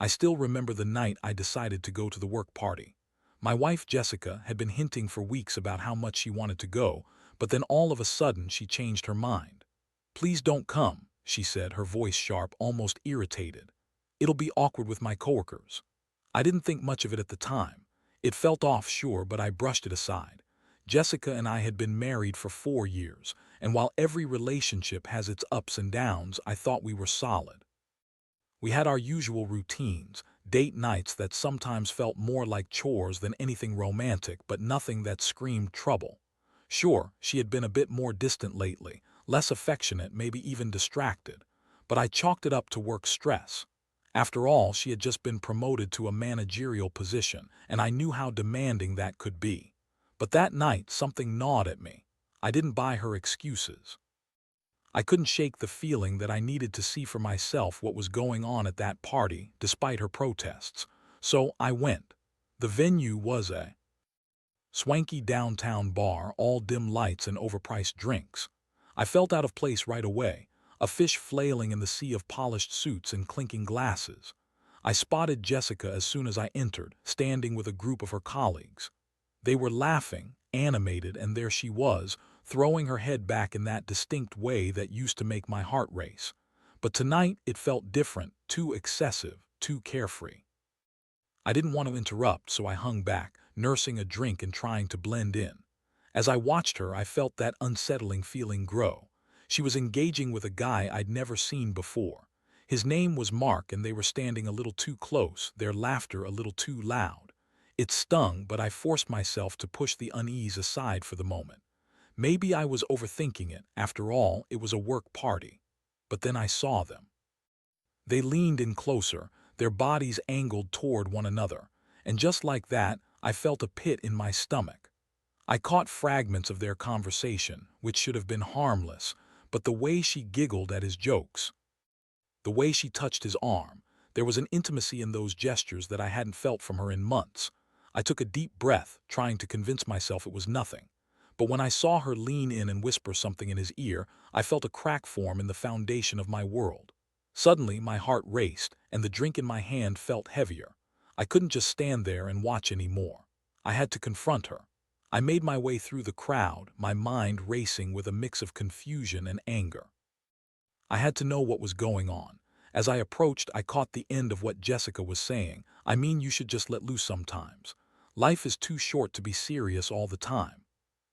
I still remember the night I decided to go to the work party. My wife Jessica had been hinting for weeks about how much she wanted to go, but then all of a sudden she changed her mind. "Please don't come," she said, her voice sharp, almost irritated. "It'll be awkward with my coworkers." I didn't think much of it at the time. It felt off, sure, but I brushed it aside. Jessica and I had been married for 4 years, and while every relationship has its ups and downs, I thought we were solid. We had our usual routines, date nights that sometimes felt more like chores than anything romantic, but nothing that screamed trouble. Sure, she had been a bit more distant lately, less affectionate, maybe even distracted, but I chalked it up to work stress. After all, she had just been promoted to a managerial position, and I knew how demanding that could be. But that night, something gnawed at me. I didn't buy her excuses. I couldn't shake the feeling that I needed to see for myself what was going on at that party, despite her protests. So I went. The venue was a swanky downtown bar, all dim lights and overpriced drinks. I felt out of place right away, a fish flailing in the sea of polished suits and clinking glasses. I spotted Jessica as soon as I entered, standing with a group of her colleagues. They were laughing, animated, and there she was, throwing her head back in that distinct way that used to make my heart race. But tonight it felt different, too excessive, too carefree. I didn't want to interrupt, so I hung back, nursing a drink and trying to blend in. As I watched her, I felt that unsettling feeling grow. She was engaging with a guy I'd never seen before. His name was Mark, and they were standing a little too close, their laughter a little too loud. It stung, but I forced myself to push the unease aside for the moment. Maybe I was overthinking it. After all, it was a work party. But then I saw them. They leaned in closer, their bodies angled toward one another, and just like that, I felt a pit in my stomach. I caught fragments of their conversation, which should have been harmless, but the way she giggled at his jokes, the way she touched his arm, there was an intimacy in those gestures that I hadn't felt from her in months. I took a deep breath, trying to convince myself it was nothing. But when I saw her lean in and whisper something in his ear, I felt a crack form in the foundation of my world. Suddenly, my heart raced, and the drink in my hand felt heavier. I couldn't just stand there and watch anymore. I had to confront her. I made my way through the crowd, my mind racing with a mix of confusion and anger. I had to know what was going on. As I approached, I caught the end of what Jessica was saying. "I mean, you should just let loose sometimes. Life is too short to be serious all the time."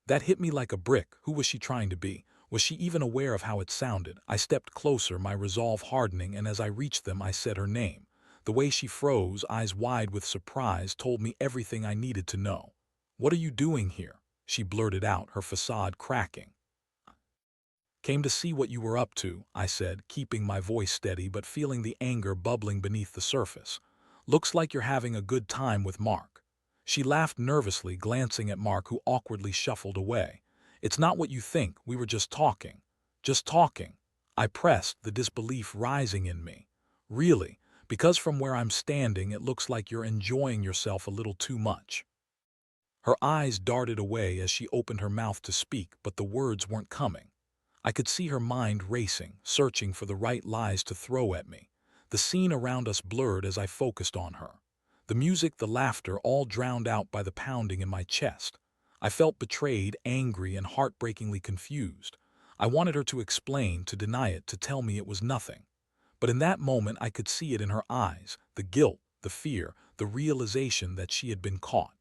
That hit me like a brick. Who was she trying to be? Was she even aware of how it sounded? I stepped closer, my resolve hardening, and as I reached them, I said her name. The way she froze, eyes wide with surprise, told me everything I needed to know. "What are you doing here?" she blurted out, her facade cracking. "Came to see what you were up to," I said, keeping my voice steady but feeling the anger bubbling beneath the surface. "Looks like you're having a good time with Mark." She laughed nervously, glancing at Mark, who awkwardly shuffled away. "It's not what you think, we were just talking." "Just talking?" I pressed, the disbelief rising in me. "Really? Because from where I'm standing, it looks like you're enjoying yourself a little too much." Her eyes darted away as she opened her mouth to speak, but the words weren't coming. I could see her mind racing, searching for the right lies to throw at me. The scene around us blurred as I focused on her. The music, the laughter, all drowned out by the pounding in my chest. I felt betrayed, angry, and heartbreakingly confused. I wanted her to explain, to deny it, to tell me it was nothing. But in that moment I could see it in her eyes, the guilt, the fear, the realization that she had been caught.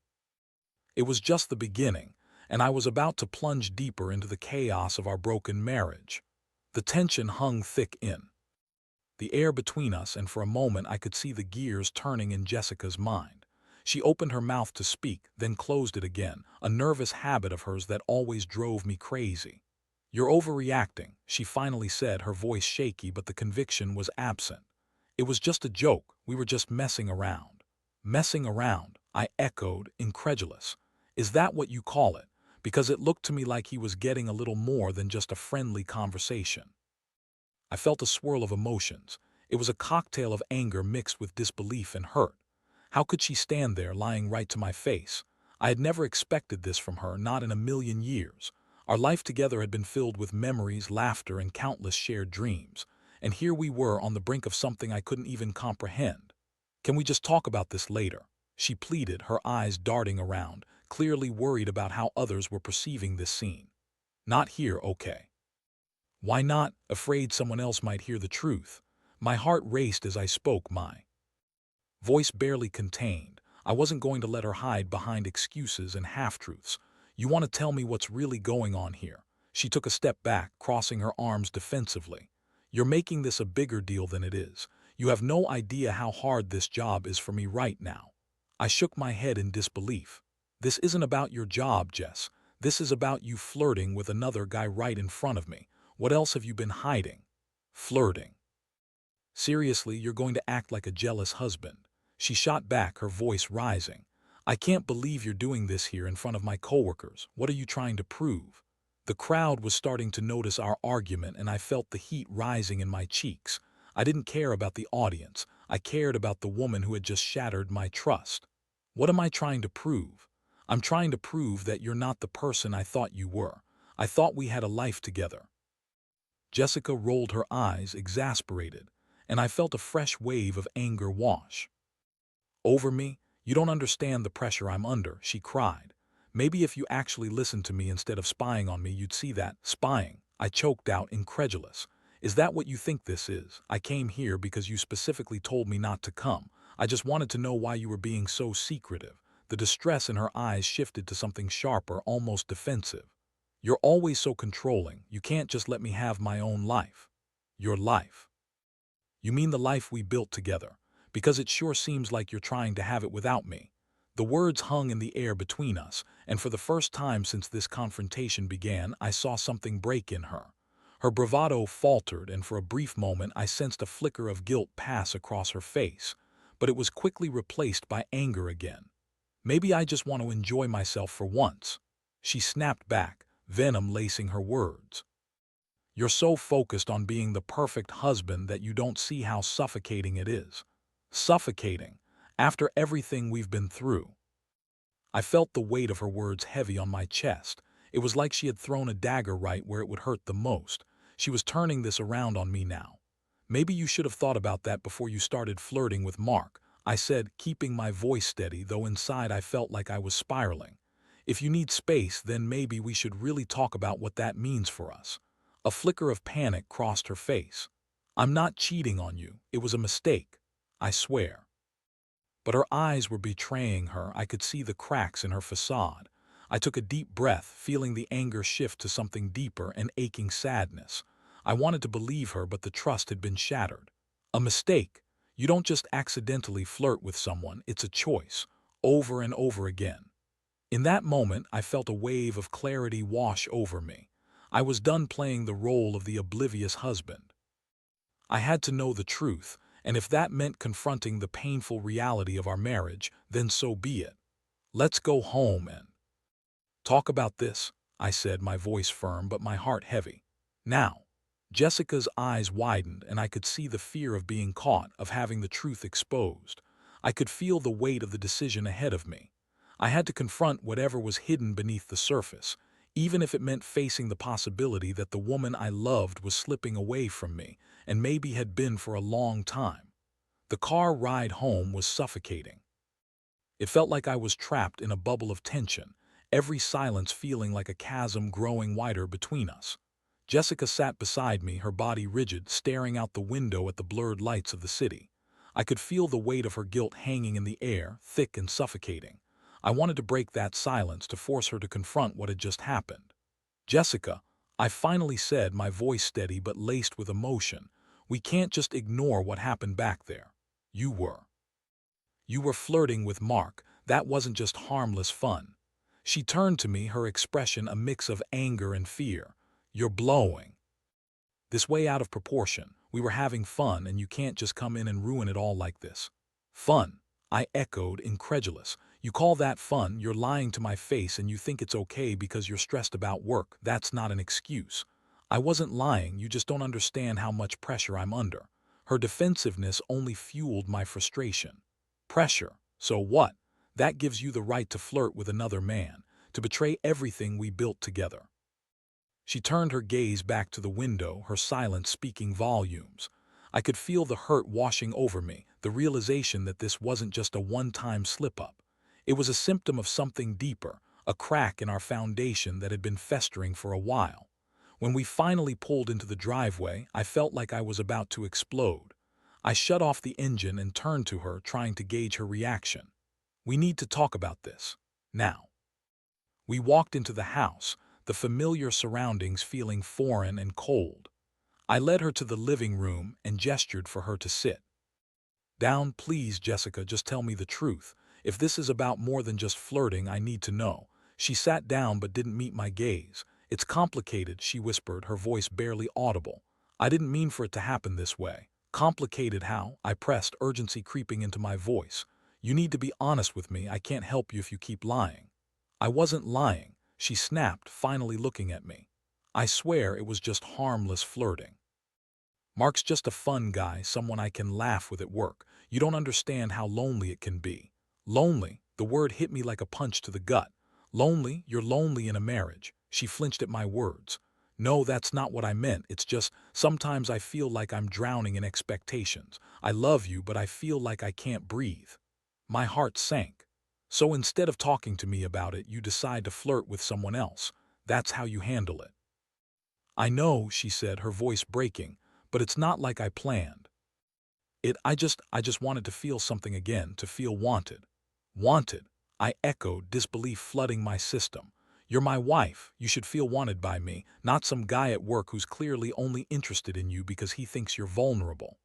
It was just the beginning, and I was about to plunge deeper into the chaos of our broken marriage. The tension hung thick in the air between us, and for a moment I could see the gears turning in Jessica's mind. She opened her mouth to speak, then closed it again, a nervous habit of hers that always drove me crazy. "You're overreacting," she finally said, her voice shaky, but the conviction was absent. "It was just a joke, we were just messing around." "Messing around?" I echoed, incredulous. "Is that what you call it?" Because it looked to me like he was getting a little more than just a friendly conversation. I felt a swirl of emotions. It was a cocktail of anger mixed with disbelief and hurt. How could she stand there, lying right to my face? I had never expected this from her, not in a million years. Our life together had been filled with memories, laughter, and countless shared dreams. And here we were on the brink of something I couldn't even comprehend. Can we just talk about this later? She pleaded, her eyes darting around, clearly worried about how others were perceiving this scene. Not here, okay. Why not? Afraid someone else might hear the truth. My heart raced as I spoke, my voice barely contained. I wasn't going to let her hide behind excuses and half-truths. You want to tell me what's really going on here? She took a step back, crossing her arms defensively. You're making this a bigger deal than it is. You have no idea how hard this job is for me right now. I shook my head in disbelief. This isn't about your job, Jess. This is about you flirting with another guy right in front of me. What else have you been hiding? Flirting. Seriously, you're going to act like a jealous husband. She shot back, her voice rising. I can't believe you're doing this here in front of my coworkers. What are you trying to prove? The crowd was starting to notice our argument, and I felt the heat rising in my cheeks. I didn't care about the audience. I cared about the woman who had just shattered my trust. What am I trying to prove? I'm trying to prove that you're not the person I thought you were. I thought we had a life together. Jessica rolled her eyes, exasperated, and I felt a fresh wave of anger wash over me. You don't understand the pressure I'm under, she cried. Maybe if you actually listened to me instead of spying on me, you'd see that. Spying, I choked out, incredulous. Is that what you think this is? I came here because you specifically told me not to come. I just wanted to know why you were being so secretive. The distress in her eyes shifted to something sharper, almost defensive. You're always so controlling. You can't just let me have my own life. Your life. You mean the life we built together? Because it sure seems like you're trying to have it without me. The words hung in the air between us, and for the first time since this confrontation began, I saw something break in her. Her bravado faltered, and for a brief moment I sensed a flicker of guilt pass across her face, but it was quickly replaced by anger again. Maybe I just want to enjoy myself for once. She snapped back, venom lacing her words. You're so focused on being the perfect husband that you don't see how suffocating it is. Suffocating, after everything we've been through. I felt the weight of her words heavy on my chest. It was like she had thrown a dagger right where it would hurt the most. She was turning this around on me now. Maybe you should have thought about that before you started flirting with Mark, I said, keeping my voice steady, though inside I felt like I was spiraling. If you need space, then maybe we should really talk about what that means for us. A flicker of panic crossed her face. I'm not cheating on you. It was a mistake. I swear. But her eyes were betraying her. I could see the cracks in her facade. I took a deep breath, feeling the anger shift to something deeper, an aching sadness. I wanted to believe her, but the trust had been shattered. A mistake. You don't just accidentally flirt with someone. It's a choice. Over and over again. In that moment, I felt a wave of clarity wash over me. I was done playing the role of the oblivious husband. I had to know the truth, and if that meant confronting the painful reality of our marriage, then so be it. Let's go home and talk about this, I said, my voice firm but my heart heavy. Now. Jessica's eyes widened, and I could see the fear of being caught, of having the truth exposed. I could feel the weight of the decision ahead of me. I had to confront whatever was hidden beneath the surface, even if it meant facing the possibility that the woman I loved was slipping away from me, and maybe had been for a long time. The car ride home was suffocating. It felt like I was trapped in a bubble of tension, every silence feeling like a chasm growing wider between us. Jessica sat beside me, her body rigid, staring out the window at the blurred lights of the city. I could feel the weight of her guilt hanging in the air, thick and suffocating. I wanted to break that silence, to force her to confront what had just happened. Jessica, I finally said, my voice steady but laced with emotion, we can't just ignore what happened back there. You were flirting with Mark. That wasn't just harmless fun. She turned to me, her expression a mix of anger and fear. You're blowing this way out of proportion. We were having fun, and you can't just come in and ruin it all like this. Fun, I echoed, incredulous. You call that fun? You're lying to my face, and you think it's okay because you're stressed about work. That's not an excuse. I wasn't lying, you just don't understand how much pressure I'm under. Her defensiveness only fueled my frustration. Pressure, so what? That gives you the right to flirt with another man, to betray everything we built together. She turned her gaze back to the window, her silence speaking volumes. I could feel the hurt washing over me, the realization that this wasn't just a one-time slip-up. It was a symptom of something deeper, a crack in our foundation that had been festering for a while. When we finally pulled into the driveway, I felt like I was about to explode. I shut off the engine and turned to her, trying to gauge her reaction. "We need to talk about this. Now." We walked into the house, the familiar surroundings feeling foreign and cold. I led her to the living room and gestured for her to sit down. "Please, Jessica, just tell me the truth. If this is about more than just flirting, I need to know." She sat down but didn't meet my gaze. "It's complicated," she whispered, her voice barely audible. "I didn't mean for it to happen this way." "Complicated how?" I pressed, urgency creeping into my voice. "You need to be honest with me. I can't help you if you keep lying." "I wasn't lying," she snapped, finally looking at me. "I swear it was just harmless flirting. Mark's just a fun guy, someone I can laugh with at work. You don't understand how lonely it can be." "Lonely?" The word hit me like a punch to the gut. "Lonely? You're lonely in a marriage." She flinched at my words. "No, that's not what I meant. It's just, sometimes I feel like I'm drowning in expectations. I love you, but I feel like I can't breathe." My heart sank. "So instead of talking to me about it, you decide to flirt with someone else. That's how you handle it." "I know," she said, her voice breaking, "but it's not like I planned it. I just wanted to feel something again, to feel wanted." "Wanted?" I echoed, disbelief flooding my system. "You're my wife. You should feel wanted by me, not some guy at work who's clearly only interested in you because he thinks you're vulnerable."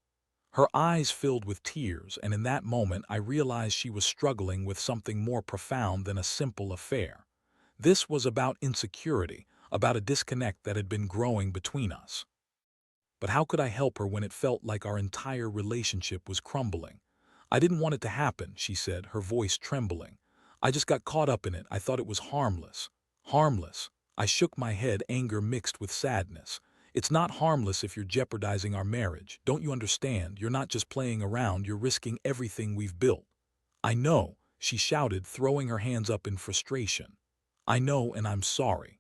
Her eyes filled with tears, and in that moment I realized she was struggling with something more profound than a simple affair. This was about insecurity, about a disconnect that had been growing between us. But how could I help her when it felt like our entire relationship was crumbling? "I didn't want it to happen," she said, her voice trembling. "I just got caught up in it. I thought it was harmless." "Harmless?" I shook my head, anger mixed with sadness. "It's not harmless if you're jeopardizing our marriage. Don't you understand? You're not just playing around, you're risking everything we've built." "I know," she shouted, throwing her hands up in frustration. "I know, and I'm sorry.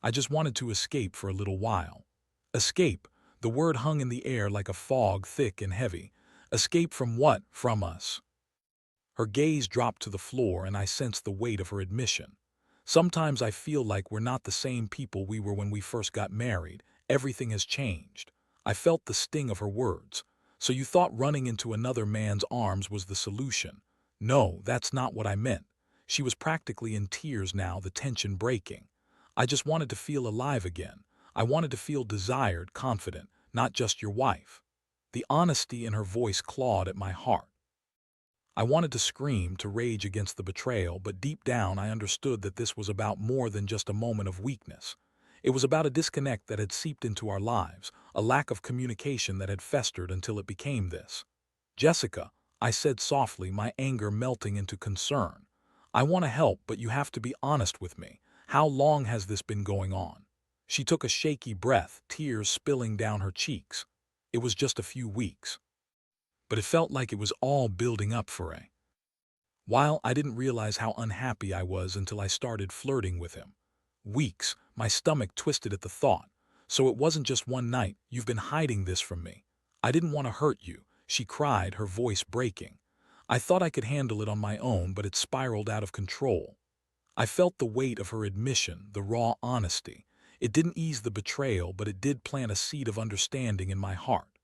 I just wanted to escape for a little while." Escape? The word hung in the air like a fog, thick and heavy. Escape from what? From us? Her gaze dropped to the floor, and I sensed the weight of her admission. "Sometimes I feel like we're not the same people we were when we first got married. Everything has changed." I felt the sting of her words. "So you thought running into another man's arms was the solution?" "No, that's not what I meant." She was practically in tears now, the tension breaking. "I just wanted to feel alive again. I wanted to feel desired, confident, not just your wife." The honesty in her voice clawed at my heart. I wanted to scream, to rage against the betrayal, but deep down I understood that this was about more than just a moment of weakness. It was about a disconnect that had seeped into our lives, a lack of communication that had festered until it became this. "Jessica," I said softly, my anger melting into concern. "I want to help, but you have to be honest with me. How long has this been going on?" She took a shaky breath, tears spilling down her cheeks. "It was just a few weeks." But it felt like it was all building up for a while. I didn't realize how unhappy I was until I started flirting with him. "Weeks." My stomach twisted at the thought. "So it wasn't just one night. You've been hiding this from me." "I didn't want to hurt you," she cried, her voice breaking. "I thought I could handle it on my own, but it spiraled out of control." I felt the weight of her admission, the raw honesty. It didn't ease the betrayal, but it did plant a seed of understanding in my heart.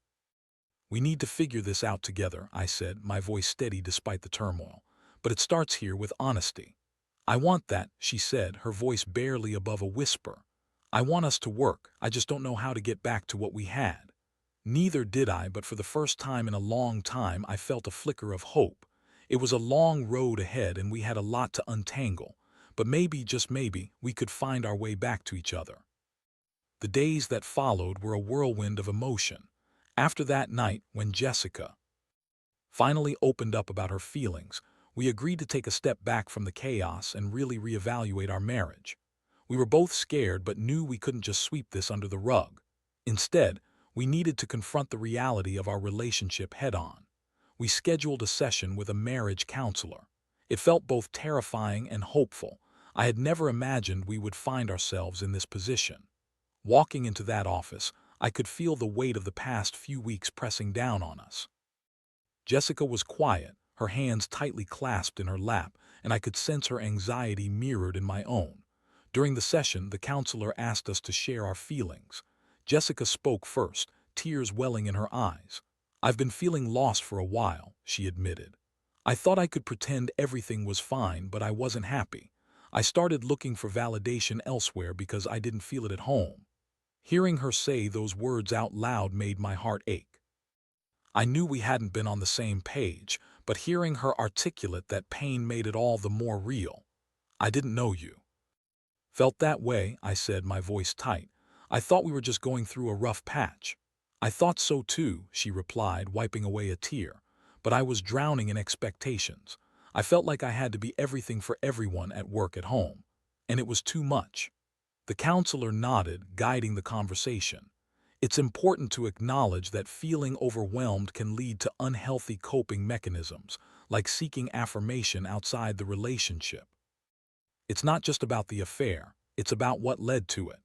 "We need to figure this out together," I said, my voice steady despite the turmoil. "But it starts here with honesty." "I want that," she said, her voice barely above a whisper. "I want us to work. I just don't know how to get back to what we had." Neither did I, but for the first time in a long time I felt a flicker of hope. It was a long road ahead and we had a lot to untangle, but maybe, just maybe, we could find our way back to each other. The days that followed were a whirlwind of emotion. After that night, when Jessica finally opened up about her feelings, we agreed to take a step back from the chaos and really reevaluate our marriage. We were both scared but knew we couldn't just sweep this under the rug. Instead, we needed to confront the reality of our relationship head-on. We scheduled a session with a marriage counselor. It felt both terrifying and hopeful. I had never imagined we would find ourselves in this position. Walking into that office, I could feel the weight of the past few weeks pressing down on us. Jessica was quiet, her hands tightly clasped in her lap, and I could sense her anxiety mirrored in my own. During the session, the counselor asked us to share our feelings. Jessica spoke first, tears welling in her eyes. "I've been feeling lost for a while," she admitted. "I thought I could pretend everything was fine, but I wasn't happy. I started looking for validation elsewhere because I didn't feel it at home." Hearing her say those words out loud made my heart ache. I knew we hadn't been on the same page, but hearing her articulate that pain made it all the more real. "I didn't know you felt that way," I said, my voice tight. "I thought we were just going through a rough patch." "I thought so too," she replied, wiping away a tear. "But I was drowning in expectations. I felt like I had to be everything for everyone at work, at home. And it was too much." The counselor nodded, guiding the conversation. "It's important to acknowledge that feeling overwhelmed can lead to unhealthy coping mechanisms, like seeking affirmation outside the relationship. It's not just about the affair, it's about what led to it."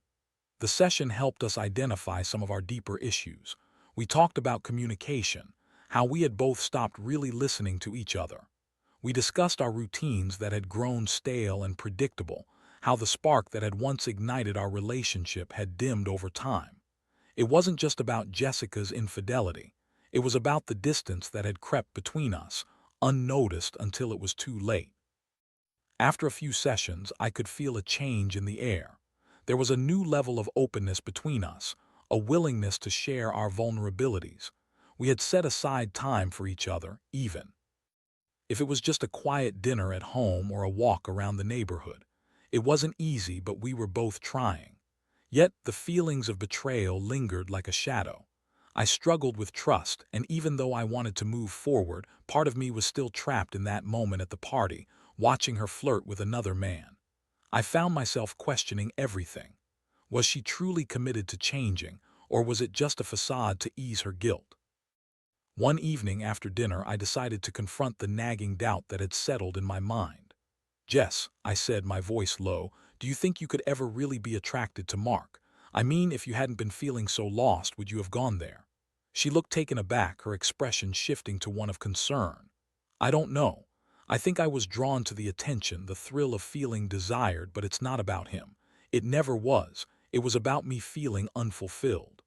The session helped us identify some of our deeper issues. We talked about communication, how we had both stopped really listening to each other. We discussed our routines that had grown stale and predictable, how the spark that had once ignited our relationship had dimmed over time. It wasn't just about Jessica's infidelity. It was about the distance that had crept between us, unnoticed until it was too late. After a few sessions, I could feel a change in the air. There was a new level of openness between us, a willingness to share our vulnerabilities. We had set aside time for each other, even if it was just a quiet dinner at home or a walk around the neighborhood. It wasn't easy, but we were both trying. Yet the feelings of betrayal lingered like a shadow. I struggled with trust, and even though I wanted to move forward, part of me was still trapped in that moment at the party, watching her flirt with another man. I found myself questioning everything. Was she truly committed to changing, or was it just a facade to ease her guilt? One evening after dinner, I decided to confront the nagging doubt that had settled in my mind. "Jess," I said, my voice low, "do you think you could ever really be attracted to Mark? I mean, if you hadn't been feeling so lost, would you have gone there?" She looked taken aback, her expression shifting to one of concern. "I don't know. I think I was drawn to the attention, the thrill of feeling desired, but it's not about him. It never was. It was about me feeling unfulfilled."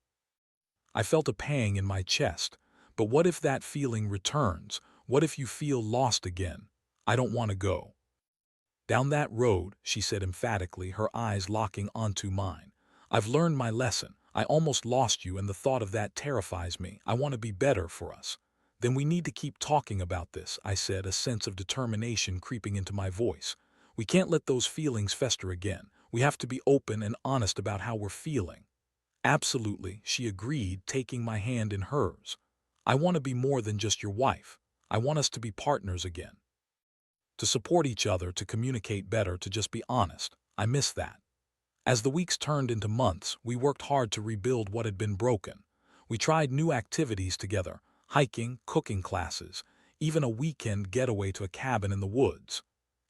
I felt a pang in my chest. But what if that feeling returns? What if you feel lost again? "I don't want to go down that road," she said emphatically, her eyes locking onto mine. "I've learned my lesson. I almost lost you, and the thought of that terrifies me. I want to be better for us." "Then we need to keep talking about this," I said, a sense of determination creeping into my voice. "We can't let those feelings fester again. We have to be open and honest about how we're feeling." "Absolutely," she agreed, taking my hand in hers. "I want to be more than just your wife. I want us to be partners again. To support each other, to communicate better, to just be honest. I miss that." As the weeks turned into months, we worked hard to rebuild what had been broken. We tried new activities together, hiking, cooking classes, even a weekend getaway to a cabin in the woods.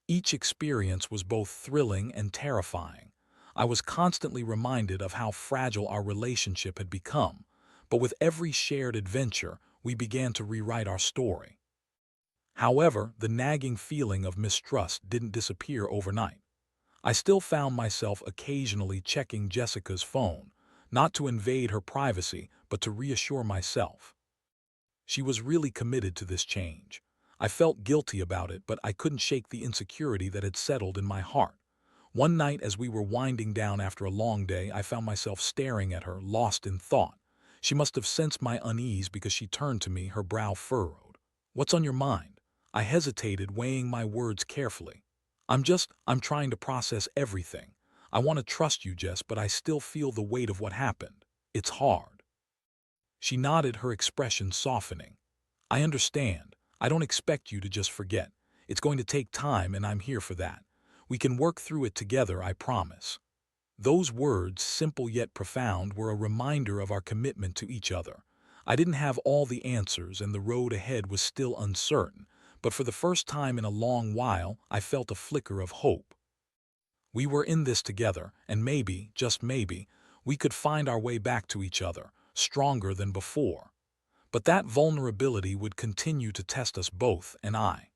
Each experience was both thrilling and terrifying. I was constantly reminded of how fragile our relationship had become, but with every shared adventure, we began to rewrite our story. However, the nagging feeling of mistrust didn't disappear overnight. I still found myself occasionally checking Jessica's phone, not to invade her privacy, but to reassure myself. She was really committed to this change. I felt guilty about it, but I couldn't shake the insecurity that had settled in my heart. One night, as we were winding down after a long day, I found myself staring at her, lost in thought. She must have sensed my unease because she turned to me, her brow furrowed. "What's on your mind?" I hesitated, weighing my words carefully. I'm trying to process everything. I want to trust you, Jess, but I still feel the weight of what happened. It's hard." She nodded, her expression softening. "I understand. I don't expect you to just forget. It's going to take time, and I'm here for that. We can work through it together, I promise." Those words, simple yet profound, were a reminder of our commitment to each other. I didn't have all the answers, and the road ahead was still uncertain, but for the first time in a long while, I felt a flicker of hope. We were in this together, and maybe, just maybe, We could find our way back to each other, stronger than before. But that vulnerability would continue to test us both, and I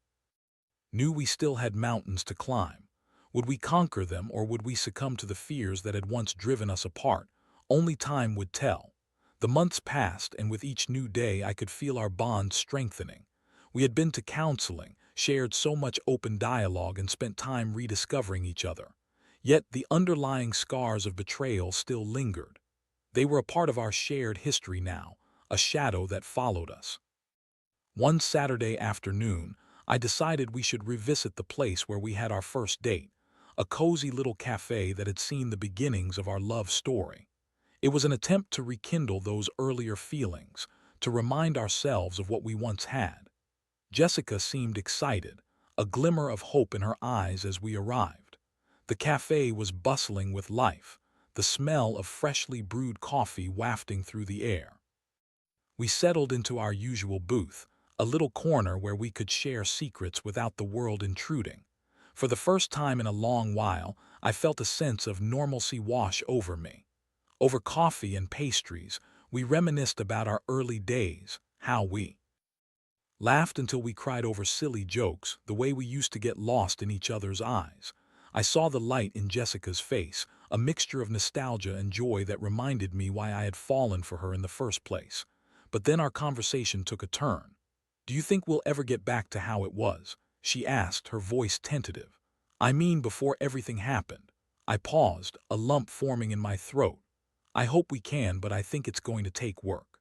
knew we still had mountains to climb. Would we conquer them, or would we succumb to the fears that had once driven us apart? Only time would tell. The months passed, and with each new day I could feel our bond strengthening. We had been to counseling, shared so much open dialogue, and spent time rediscovering each other. Yet the underlying scars of betrayal still lingered. They were a part of our shared history now, a shadow that followed us. One Saturday afternoon, I decided we should revisit the place where we had our first date, a cozy little cafe that had seen the beginnings of our love story. It was an attempt to rekindle those earlier feelings, to remind ourselves of what we once had. Jessica seemed excited, a glimmer of hope in her eyes as we arrived. The cafe was bustling with life, the smell of freshly brewed coffee wafting through the air. We settled into our usual booth, a little corner where we could share secrets without the world intruding. For the first time in a long while, I felt a sense of normalcy wash over me. Over coffee and pastries, we reminisced about our early days, how we laughed until we cried over silly jokes, the way we used to get lost in each other's eyes. I saw the light in Jessica's face, a mixture of nostalgia and joy that reminded me why I had fallen for her in the first place. But then our conversation took a turn. "Do you think we'll ever get back to how it was?" she asked, her voice tentative. "I mean, before everything happened." I paused, a lump forming in my throat. "I hope we can, but I think it's going to take work.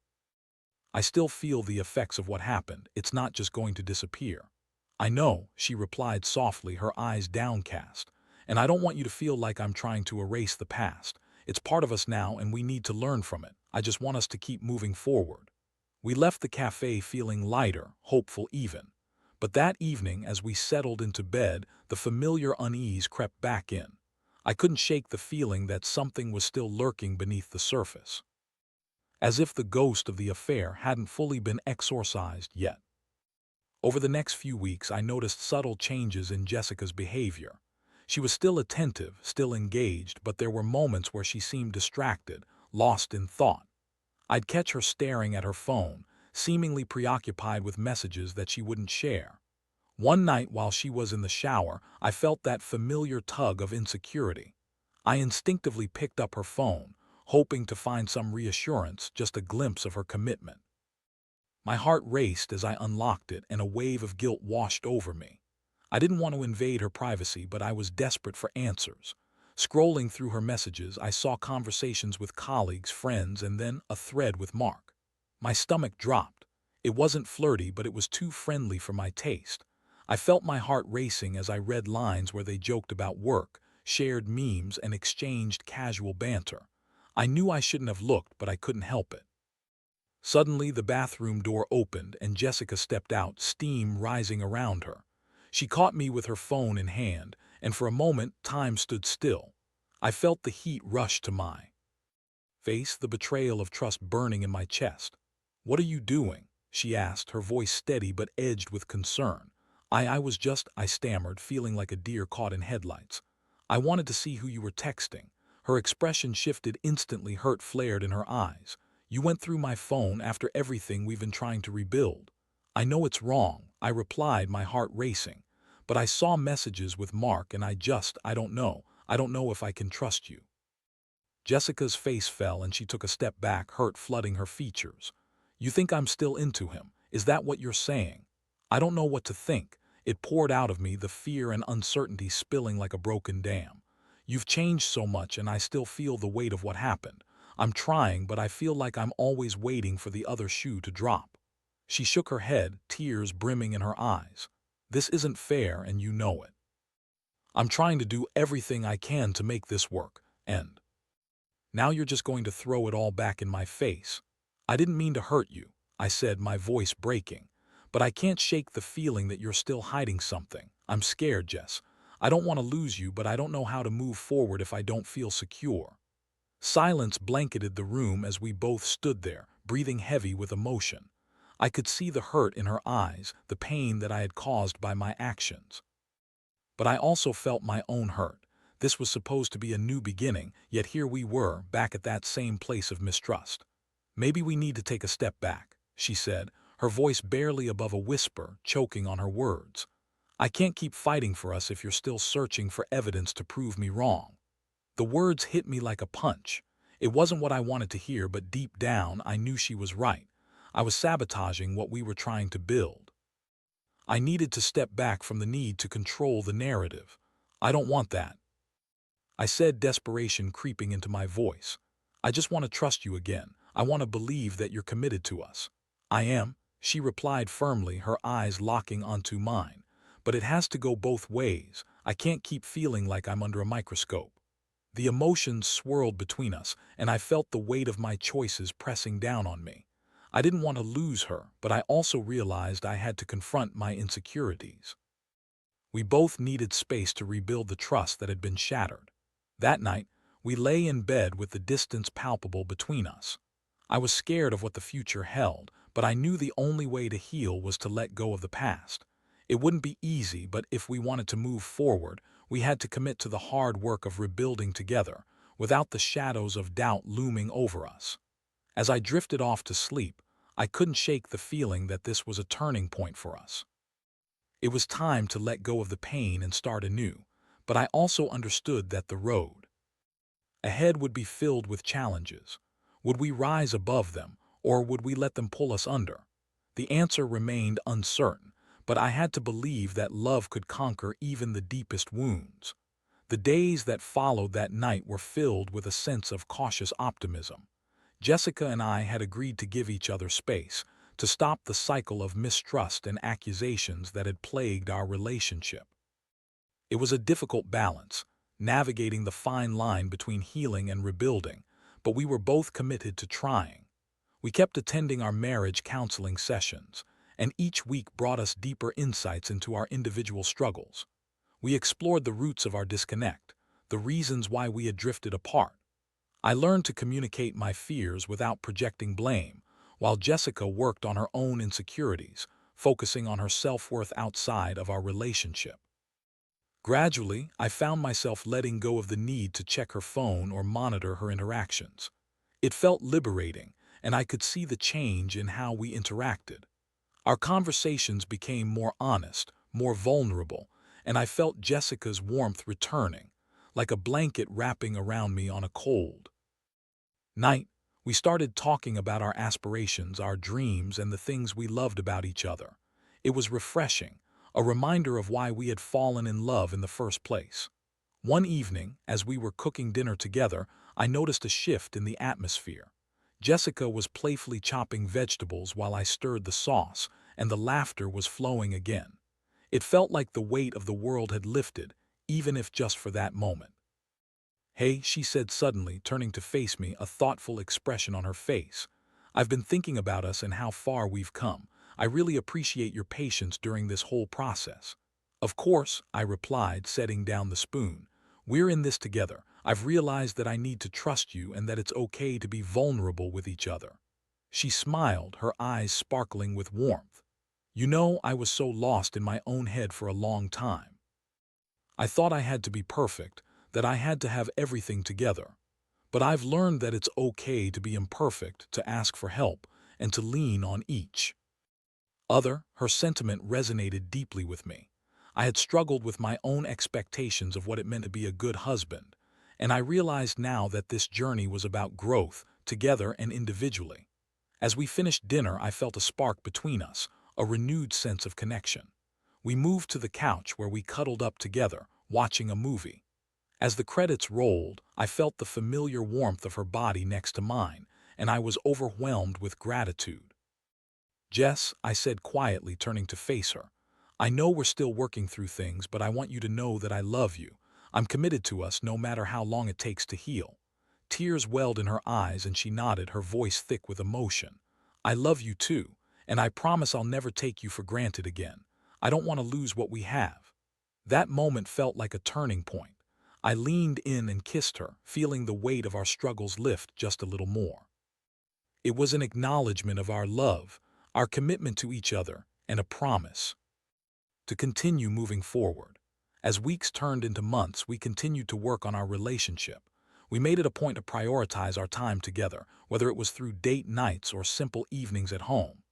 I still feel the effects of what happened. It's not just going to disappear." "I know," she replied softly, her eyes downcast. "And I don't want you to feel like I'm trying to erase the past. It's part of us now, and we need to learn from it. I just want us to keep moving forward." We left the cafe feeling lighter, hopeful even. But that evening, as we settled into bed, the familiar unease crept back in. I couldn't shake the feeling that something was still lurking beneath the surface, as if the ghost of the affair hadn't fully been exorcised yet. Over the next few weeks, I noticed subtle changes in Jessica's behavior. She was still attentive, still engaged, but there were moments where she seemed distracted, lost in thought. I'd catch her staring at her phone, seemingly preoccupied with messages that she wouldn't share. One night while she was in the shower, I felt that familiar tug of insecurity. I instinctively picked up her phone, hoping to find some reassurance, just a glimpse of her commitment. My heart raced as I unlocked it, and a wave of guilt washed over me. I didn't want to invade her privacy, but I was desperate for answers. Scrolling through her messages, I saw conversations with colleagues, friends, and then a thread with Mark. My stomach dropped. It wasn't flirty, but it was too friendly for my taste. I felt my heart racing as I read lines where they joked about work, shared memes, and exchanged casual banter. I knew I shouldn't have looked, but I couldn't help it. Suddenly, the bathroom door opened and Jessica stepped out, steam rising around her. She caught me with her phone in hand, and for a moment, time stood still. I felt the heat rush to my face, the betrayal of trust burning in my chest. "What are you doing?" she asked, her voice steady but edged with concern. I stammered, feeling like a deer caught in headlights. "I wanted to see who you were texting." Her expression shifted instantly, hurt flared in her eyes. "You went through my phone after everything we've been trying to rebuild." "I know it's wrong," I replied, my heart racing. "But I saw messages with Mark and I don't know. I don't know if I can trust you." Jessica's face fell and she took a step back, hurt flooding her features. "You think I'm still into him? Is that what you're saying?" I don't know what to think. It poured out of me, the fear and uncertainty spilling like a broken dam. "You've changed so much, and I still feel the weight of what happened. I'm trying, but I feel like I'm always waiting for the other shoe to drop." She shook her head, tears brimming in her eyes. "This isn't fair, and you know it. I'm trying to do everything I can to make this work, and now you're just going to throw it all back in my face." "I didn't mean to hurt you," I said, my voice breaking. "But I can't shake the feeling that you're still hiding something. I'm scared, Jess. I don't want to lose you, but I don't know how to move forward if I don't feel secure." Silence blanketed the room as we both stood there, breathing heavy with emotion. I could see the hurt in her eyes, the pain that I had caused by my actions. But I also felt my own hurt. This was supposed to be a new beginning, yet here we were, back at that same place of mistrust. "Maybe we need to take a step back," she said, her voice barely above a whisper, choking on her words. "I can't keep fighting for us if you're still searching for evidence to prove me wrong." The words hit me like a punch. It wasn't what I wanted to hear, but deep down, I knew she was right. I was sabotaging what we were trying to build. I needed to step back from the need to control the narrative. "I don't want that," I said, desperation creeping into my voice. "I just want to trust you again. I want to believe that you're committed to us." "I am," she replied firmly, her eyes locking onto mine. "But it has to go both ways. I can't keep feeling like I'm under a microscope." The emotions swirled between us, and I felt the weight of my choices pressing down on me. I didn't want to lose her, but I also realized I had to confront my insecurities. We both needed space to rebuild the trust that had been shattered. That night, we lay in bed with the distance palpable between us. I was scared of what the future held, but I knew the only way to heal was to let go of the past. It wouldn't be easy, but if we wanted to move forward, we had to commit to the hard work of rebuilding together, without the shadows of doubt looming over us. As I drifted off to sleep, I couldn't shake the feeling that this was a turning point for us. It was time to let go of the pain and start anew, but I also understood that the road ahead would be filled with challenges. Would we rise above them, or would we let them pull us under? The answer remained uncertain, but I had to believe that love could conquer even the deepest wounds. The days that followed that night were filled with a sense of cautious optimism. Jessica and I had agreed to give each other space, to stop the cycle of mistrust and accusations that had plagued our relationship. It was a difficult balance, navigating the fine line between healing and rebuilding, but we were both committed to trying. We kept attending our marriage counseling sessions, and each week brought us deeper insights into our individual struggles. We explored the roots of our disconnect, the reasons why we had drifted apart. I learned to communicate my fears without projecting blame, while Jessica worked on her own insecurities, focusing on her self-worth outside of our relationship. Gradually, I found myself letting go of the need to check her phone or monitor her interactions. It felt liberating, and I could see the change in how we interacted. Our conversations became more honest, more vulnerable, and I felt Jessica's warmth returning, like a blanket wrapping around me on a cold night. We started talking about our aspirations, our dreams, and the things we loved about each other. It was refreshing, a reminder of why we had fallen in love in the first place. One evening, as we were cooking dinner together, I noticed a shift in the atmosphere. Jessica was playfully chopping vegetables while I stirred the sauce, and the laughter was flowing again. It felt like the weight of the world had lifted, even if just for that moment. "Hey," she said suddenly, turning to face me, a thoughtful expression on her face. "I've been thinking about us and how far we've come. I really appreciate your patience during this whole process." "Of course," I replied, setting down the spoon. "We're in this together. I've realized that I need to trust you and that it's okay to be vulnerable with each other." She smiled, her eyes sparkling with warmth. "You know, I was so lost in my own head for a long time. I thought I had to be perfect, that I had to have everything together. But I've learned that it's okay to be imperfect, to ask for help, and to lean on each other." Her sentiment resonated deeply with me. I had struggled with my own expectations of what it meant to be a good husband, and I realized now that this journey was about growth, together and individually. As we finished dinner, I felt a spark between us, a renewed sense of connection. We moved to the couch where we cuddled up together, watching a movie. As the credits rolled, I felt the familiar warmth of her body next to mine, and I was overwhelmed with gratitude. "Jess," I said quietly, turning to face her, "I know we're still working through things, but I want you to know that I love you. I'm committed to us no matter how long it takes to heal." Tears welled in her eyes and she nodded, her voice thick with emotion. "I love you too, and I promise I'll never take you for granted again. I don't want to lose what we have." That moment felt like a turning point. I leaned in and kissed her, feeling the weight of our struggles lift just a little more. It was an acknowledgement of our love, our commitment to each other, and a promise to continue moving forward. As weeks turned into months, we continued to work on our relationship. We made it a point to prioritize our time together, whether it was through date nights or simple evenings at home.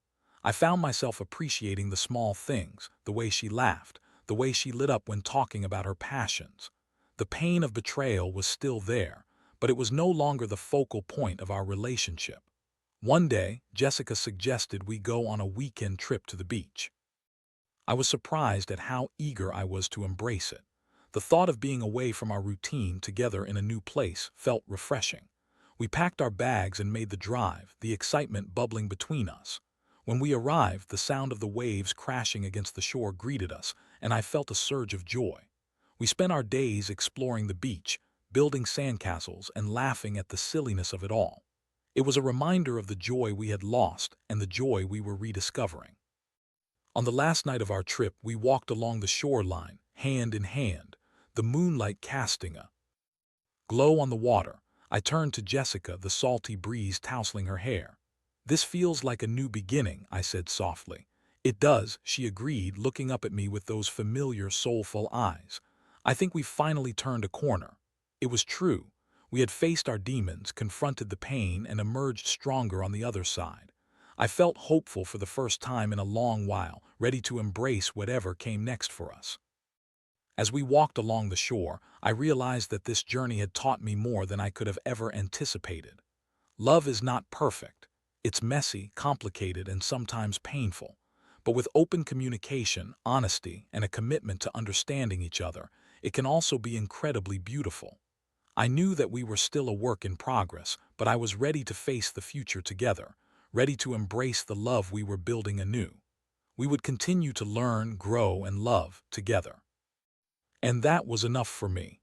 I found myself appreciating the small things, the way she laughed, the way she lit up when talking about her passions. The pain of betrayal was still there, but it was no longer the focal point of our relationship. One day, Jessica suggested we go on a weekend trip to the beach. I was surprised at how eager I was to embrace it. The thought of being away from our routine together in a new place felt refreshing. We packed our bags and made the drive, the excitement bubbling between us. When we arrived, the sound of the waves crashing against the shore greeted us, and I felt a surge of joy. We spent our days exploring the beach, building sandcastles, and laughing at the silliness of it all. It was a reminder of the joy we had lost and the joy we were rediscovering. On the last night of our trip, we walked along the shoreline, hand in hand, the moonlight casting a glow on the water. I turned to Jessica, the salty breeze tousling her hair. "This feels like a new beginning," I said softly. "It does," she agreed, looking up at me with those familiar, soulful eyes. "I think we've finally turned a corner." It was true. We had faced our demons, confronted the pain, and emerged stronger on the other side. I felt hopeful for the first time in a long while, ready to embrace whatever came next for us. As we walked along the shore, I realized that this journey had taught me more than I could have ever anticipated. Love is not perfect. It's messy, complicated, and sometimes painful. But with open communication, honesty, and a commitment to understanding each other, it can also be incredibly beautiful. I knew that we were still a work in progress, but I was ready to face the future together, ready to embrace the love we were building anew. We would continue to learn, grow, and love together. And that was enough for me.